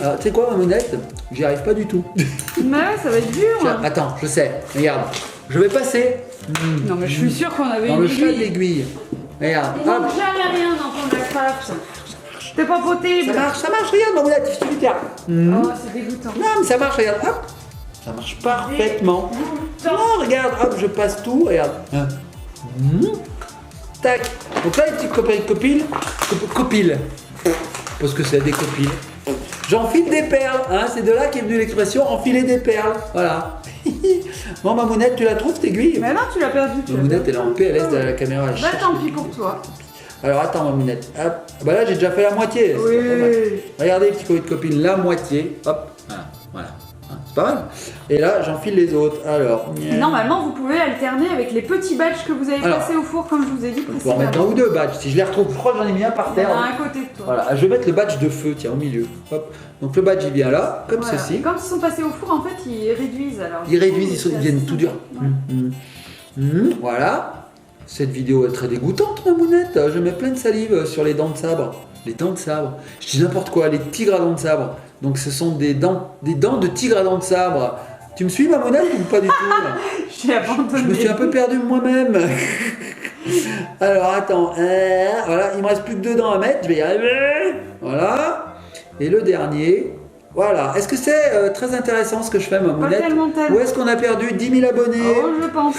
Alors, tu sais quoi, Mamounette? J'y arrive pas du tout. Ouais, ça va être dur. Attends, je sais. Regarde, je vais passer Non, mais je suis sûre qu'on avait dans une le chat de aiguille. l'aiguille. Regarde, On hop. manque jamais rien dans ton craft. T'es pas possible. Ça marche, regarde, Mamounette, il suffit de faire. Oh, c'est dégoûtant. Non, mais ça marche, regarde, hop. Ça marche parfaitement. Non, regarde, hop, je passe tout, regarde. Tac. Donc là, les petites copines, parce que c'est des copines. J'enfile des perles, hein, c'est de là qu'est venue l'expression enfiler des perles. Voilà. Bon, Mamounette, tu la trouves, t'aiguille? Mais non, tu l'as perdu. Mamounette, elle est en PLS de la caméra. elle Bah cherche tant le pis truc. pour toi. Alors attends, Mamounette. Hop. Bah là, j'ai déjà fait la moitié. c'est pas mal. Oui. Regardez, petit colis de copine, la moitié. Hop. Voilà. Hein, c'est pas mal. Et là, j'enfile les autres. Alors. Et normalement, vous pouvez alterner avec les petits badges que vous avez Alors, placés au four, comme je vous ai dit On peut en mettre un précédemment. ou deux badges. Si je les retrouve, je crois que j'en ai mis un par Il y en terre. a un à côté de toi. Voilà, je vais mettre le badge de feu, tiens, au milieu. Hop. Donc le badge, il vient là, comme Voilà. ceci. Et quand ils sont passés au four, en fait, ils réduisent alors. Ils réduisent, ils viennent tout durs. Ouais. Voilà. Cette vidéo est très dégoûtante, Mamounette. Je mets plein de salive sur les dents de sabre. Les dents de sabre. Je dis n'importe quoi, les tigres à dents de sabre. Donc ce sont des dents de tigre à dents de sabre. Tu me suis, Mamounette, ou pas du tout là J'ai abandonné. Je me suis un peu perdu moi-même. Alors attends, voilà, il me reste plus que 2 dents à mettre, je vais y arriver. Voilà. Et le dernier, voilà. Est-ce que c'est très intéressant ce que je fais, Mamounette? tellement. Ou est-ce qu'on a perdu 10 000 abonnés? Oh, je pense.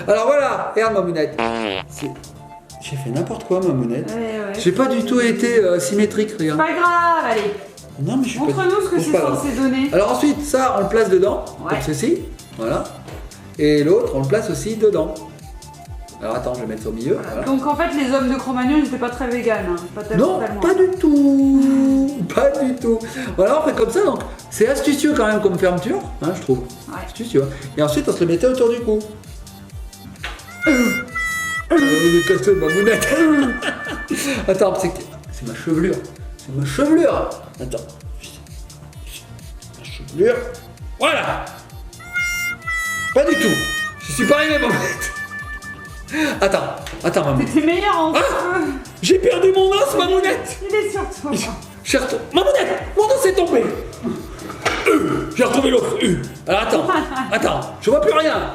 Alors voilà, regarde Mamounette. J'ai fait n'importe quoi, Mamounette. Ouais. J'ai pas du tout été symétrique, regarde. Pas grave, allez. Non, mais je suis pas. Montre-nous ce que Bon, c'est pas grave. censé donner. Alors ensuite, ça, on le place dedans, Ouais. comme ceci, voilà. Et l'autre, on le place aussi dedans. Alors attends, je vais mettre ça au milieu. Voilà. Donc en fait, les hommes de Cro-Magnon, ils n'étaient pas très véganes. Hein. Pas tellement. Non, pas du tout. Pas du tout. Voilà, on fait comme ça, donc c'est astucieux quand même comme fermeture, hein, je trouve. Ouais. Astucieux. Et ensuite, on se le mettait autour du cou. J'ai cassé ma mounette. Attends, c'est ma chevelure. C'est ma chevelure. Attends. Ma chevelure. Voilà. Pas du tout. Je suis pas arrivé, ma mounette. Attends, ma mounette. T'étais meilleur en feu. J'ai perdu mon os, ma mounette. Il est sur toi. Ma mounette, mon os est tombé. J'ai retrouvé l'os. Alors attends, je vois plus rien.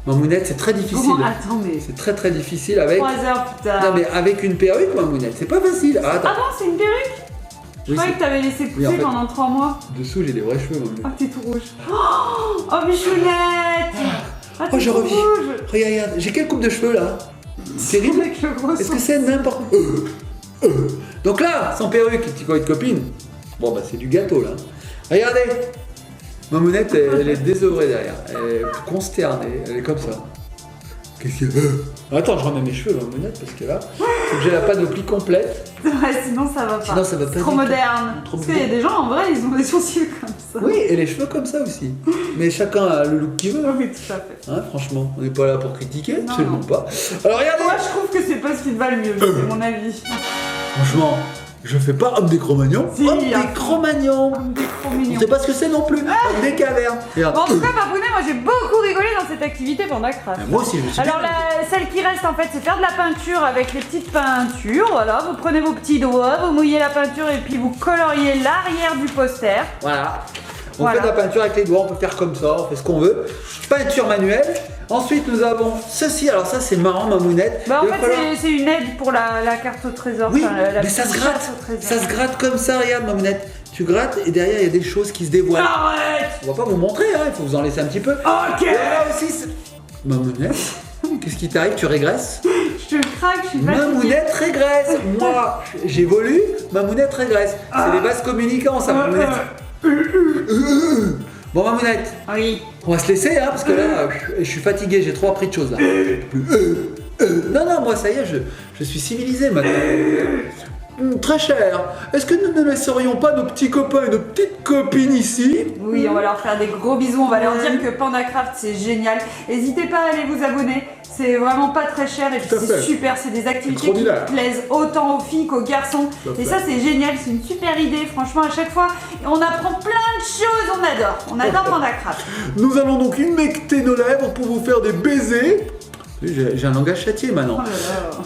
Ma mounette, c'est très difficile. Comment attends, mais C'est très très difficile avec. 3 heures plus tard. Non mais avec une perruque, ma mounette, c'est pas facile. Ah, attends. Ah bon, c'est une perruque? Je Oui, croyais c'est- que t'avais laissé pousser en fait- pendant 3 mois. Dessous, j'ai des vrais cheveux, ma mounette. Oh, t'es tout rouge. Oh, Bichounette. Ah, Oh, t'es je tout revis. rouge. Regarde, j'ai quelle coupe de cheveux là? Terrible. Avec le gros Est-ce que son. c'est n'importe Donc là, sans perruque, petit coin de copine. Bon bah c'est du gâteau là. Regardez. Ma mounette, elle est désœuvrée derrière. Elle est consternée. Elle est comme ça. Qu'est-ce qu'il y a? Attends, je remets mes cheveux, ma mounette, parce que là, faut que j'ai la panoplie complète. Ouais, sinon ça va pas. Sinon, ça va pas C'est du trop tout. moderne. Trop Parce qu'il y a des gens, en vrai, ils ont des sourcils comme ça. Oui, et les cheveux comme ça aussi. Mais chacun a le look qu'il veut. Oui, tout à fait. Hein, franchement, on n'est pas là pour critiquer, Non, absolument non. pas. Alors regardez. Moi, je trouve que c'est pas ce qui te va le mieux, c'est mon avis. Franchement, je fais pas homme des Cro-Magnons. Si, Homme hein. des Cro-Magnons. T'es trop On mignon. sait pas ce que c'est non plus. Homme des cavernes. Regarde. Bon, en tout cas, Babounet, moi j'ai beaucoup rigolé dans cette activité PandaCraft. Moi aussi, je me suis Alors, bien celle qui reste en fait, c'est faire de la peinture avec les petites peintures. Voilà, vous prenez vos petits doigts, vous mouillez la peinture et puis vous coloriez l'arrière du poster. Voilà. On Voilà. fait de la peinture avec les doigts, on peut faire comme ça, on fait ce qu'on veut. Peinture manuelle. Ensuite, nous avons ceci. Alors ça, c'est marrant, ma mounette. Bah, en Il va fait, falloir- c'est une aide pour la carte au trésor. Oui, enfin, la mais ça se petite gratte. chasse au trésor. Ça se gratte comme ça, regarde, ma mounette. Tu grattes et derrière, il y a des choses qui se dévoilent. Arrête. On va pas vous montrer, hein, il faut vous en laisser un petit peu. Ok. Et là aussi, ma mounette, qu'est-ce qui t'arrive? Tu régresses? Je te craque, je suis Ma fatiguée. mounette régresse. Moi, j'évolue, ma mounette régresse. C'est les vases communicants, ça, ma mounette. Bon, ma mounette, Oui. on va se laisser, hein, parce que là, je suis fatigué, j'ai trop appris de choses là. Non, non, moi, ça y est, je suis civilisé maintenant. Très cher. Est-ce que nous ne laisserions pas nos petits copains et nos petites copines ici? Oui, on va leur faire des gros bisous, on va leur dire que PandaCraft c'est génial. N'hésitez pas à aller vous abonner, c'est vraiment pas très cher et puis Tout à c'est fait. super, c'est des activités qui Extraordinaire. plaisent autant aux filles qu'aux garçons. Tout à Et fait. ça c'est génial, c'est une super idée, franchement à chaque fois on apprend plein de choses, on adore PandaCraft. Nous allons donc humecter nos lèvres pour vous faire des baisers. J'ai un langage châtié maintenant. Oh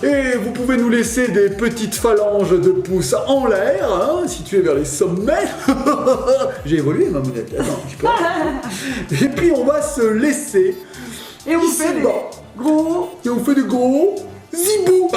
là là. Et vous pouvez nous laisser des petites phalanges de pouces en l'air, hein, situées vers les sommets. J'ai évolué, ma mounette. Attends, je peux... Et puis on va se laisser. Et on ici fait des bas. gros Et on fait des gros zibous.